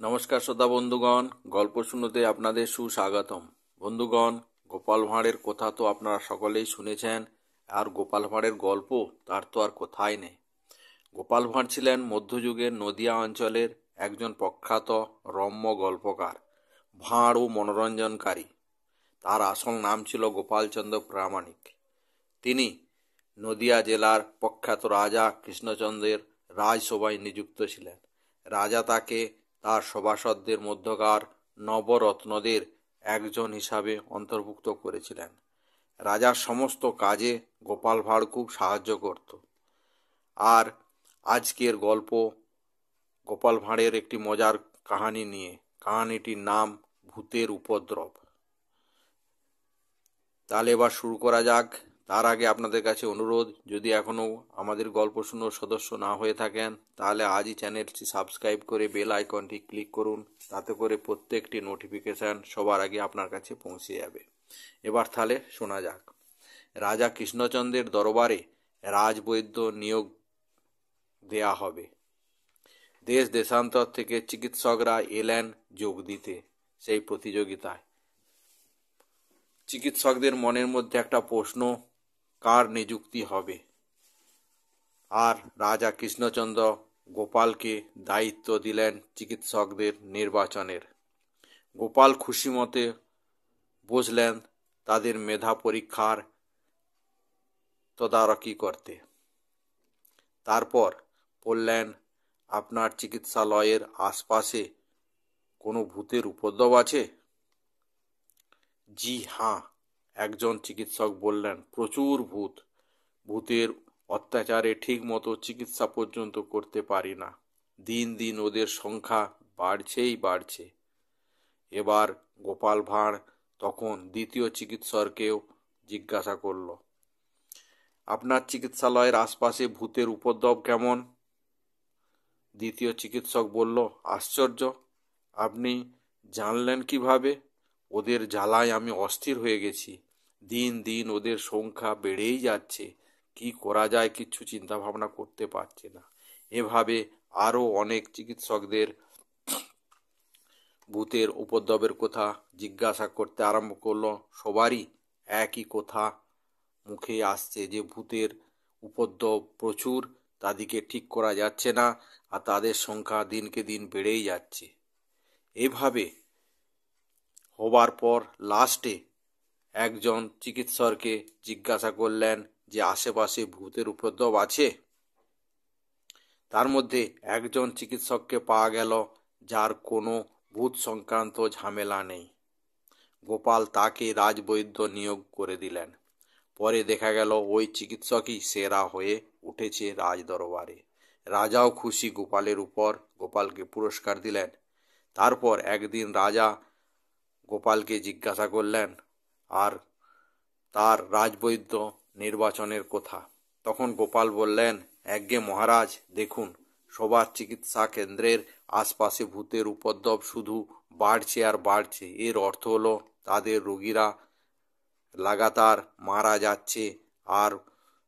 নমস্কার শ্রোতা বন্ধুগণ, গল্প শুনতে আপনাদের সুস্বাগতম। বন্ধুগণ, গোপাল ভাঁড়ের কথা তো আপনারা সকলেই শুনেছেন। আর গোপাল ভাঁড়ের গল্প তার তো আর কথাই নেই। গোপাল ভাঁড় ছিলেন মধ্যযুগের নদিয়া অঞ্চলের একজন প্রখ্যাত রম্য গল্পকার, ভাঁড় ও মনোরঞ্জনকারী। তার আসল নাম ছিল গোপালচন্দ্র প্রামাণিক। তিনি নদিয়া জেলার প্রখ্যাত রাজা কৃষ্ণচন্দ্রের রাজসভায় নিযুক্ত ছিলেন। রাজা তাকে তার সভাসদদের মধ্যকার নবরত্নদের একজন হিসাবে অন্তর্ভুক্ত করেছিলেন। রাজার সমস্ত কাজে গোপাল ভাঁড় খুব সাহায্য করত। আর আজকের গল্প গোপাল ভাঁড়ের একটি মজার কাহিনী নিয়ে। কাহিনীটির নাম ভূতের উপদ্রব। তাহলে এবার শুরু করা যাক। তার আগে আপনাদের কাছে অনুরোধ, যদি এখনও আমাদের গল্প শুনোর সদস্য না হয়ে থাকেন তাহলে আজই চ্যানেলটি সাবস্ক্রাইব করে বেল আইকনটি ক্লিক করুন। তাতে করে প্রত্যেকটি নোটিফিকেশান সবার আগে আপনার কাছে পৌঁছে যাবে। এবার তাহলে শোনা যাক। রাজা কৃষ্ণচন্দ্রের দরবারে রাজবৈদ্য নিয়োগ দেয়া হবে। দেশ দেশান্তর থেকে চিকিৎসকরা এলেন যোগ দিতে সেই প্রতিযোগিতায়। চিকিৎসকদের মনের মধ্যে একটা প্রশ্ন, কার নিযুক্তি হবে। আর রাজা কৃষ্ণচন্দ্র গোপালকে দায়িত্ব দিলেন চিকিৎসকদের নির্বাচনের। গোপাল খুশি মতে বসলেন তাদের মেধা পরীক্ষার তদারকি করতে। তারপর বললেন, আপনার চিকিৎসালয়ের আশপাশে কোনো ভূতের উপদ্রব আছে? জি হ্যাঁ, একজন চিকিৎসক বললেন, প্রচুর ভূত। ভূতের অত্যাচারে ঠিক মতো চিকিৎসা পর্যন্ত করতে পারি না। দিন দিন ওদের সংখ্যা বাড়ছেই বাড়ছে। এবার গোপাল ভাঁড় তখন দ্বিতীয় চিকিৎসককেও জিজ্ঞাসা করল, আপনার চিকিৎসালয়ের আশপাশে ভূতের উপদ্রব কেমন? দ্বিতীয় চিকিৎসক বলল, আশ্চর্য, আপনি জানলেন কিভাবে? ওদের জ্বালায় আমি অস্থির হয়ে গেছি। দিন দিন ওদের সংখ্যা বেড়েই যাচ্ছে। কি করা যায় কিছু চিন্তা ভাবনা করতে পারছি না। এভাবে আরও অনেক চিকিৎসকদের ভূতের উপদ্রবের কথা জিজ্ঞাসা করতে আরম্ভ করলো। সবারই একই কথা মুখে আসছে যে ভূতের উপদ্রব প্রচুর, তাদেরকে ঠিক করা যাচ্ছে না, আর তাদের সংখ্যা দিনকে দিন বেড়েই যাচ্ছে। এভাবে হবার পর লাস্টে একজন চিকিৎসককে জিজ্ঞাসা করলেন যে আশেপাশে ভূতের উপদ্রব আছে? তার মধ্যে একজন চিকিৎসককে পাওয়া গেল যার কোনো ভূত সংক্রান্ত ঝামেলা নেই। গোপাল তাকে রাজবৈদ্য নিয়োগ করে দিলেন। পরে দেখা গেল ওই চিকিৎসকই সেরা হয়ে উঠেছে রাজ দরবারে। রাজাও খুশি গোপালের উপর, গোপালকে পুরস্কার দিলেন। তারপর একদিন রাজা গোপালকে জিজ্ঞাসা করলেন আর তার রাজবৈদ্য নির্বাচনের কথা। তখন গোপাল বললেন, আজ্ঞে মহারাজ, দেখুন সবার চিকিৎসা কেন্দ্রের আশপাশে ভূতের উপদ্রব শুধু বাড়ছে আর বাড়ছে। এর অর্থ হলো তাদের রোগীরা লাগাতার মারা যাচ্ছে, আর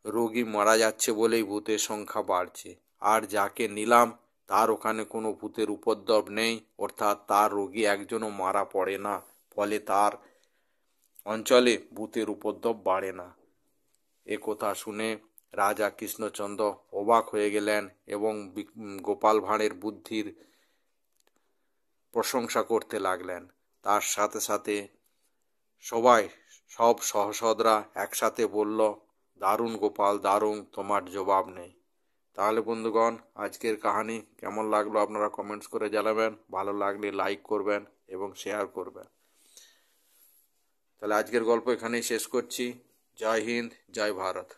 রোগী মারা যাচ্ছে বলেই ভূতের সংখ্যা বাড়ছে। আর যাকে নিলাম তার ওখানে কোনো ভূতের উপদ্রব নেই, অর্থাৎ তার রোগী একজনও মারা পড়ে না, ফলে তার অঞ্চলে ভূতের উপদ্রব বাড়ে না। এ কথা শুনে রাজা কৃষ্ণচন্দ্র অবাক হয়ে গেলেন এবং গোপাল ভাঁড়ের বুদ্ধির প্রশংসা করতে লাগলেন। তার সাথে সাথে সব সহসদরা একসাথে বলল, দারুণ গোপাল, দারুণ, তোমার জবাব নেই। তাহলে বন্ধুগণ, আজকের কাহিনী কেমন লাগলো আপনারা কমেন্টস করে জানাবেন। ভালো লাগলে লাইক করবেন এবং শেয়ার করবেন। তাহলে আজকের গল্প এখানেই শেষ করছি। জয় হিন্দ, জয় ভারত।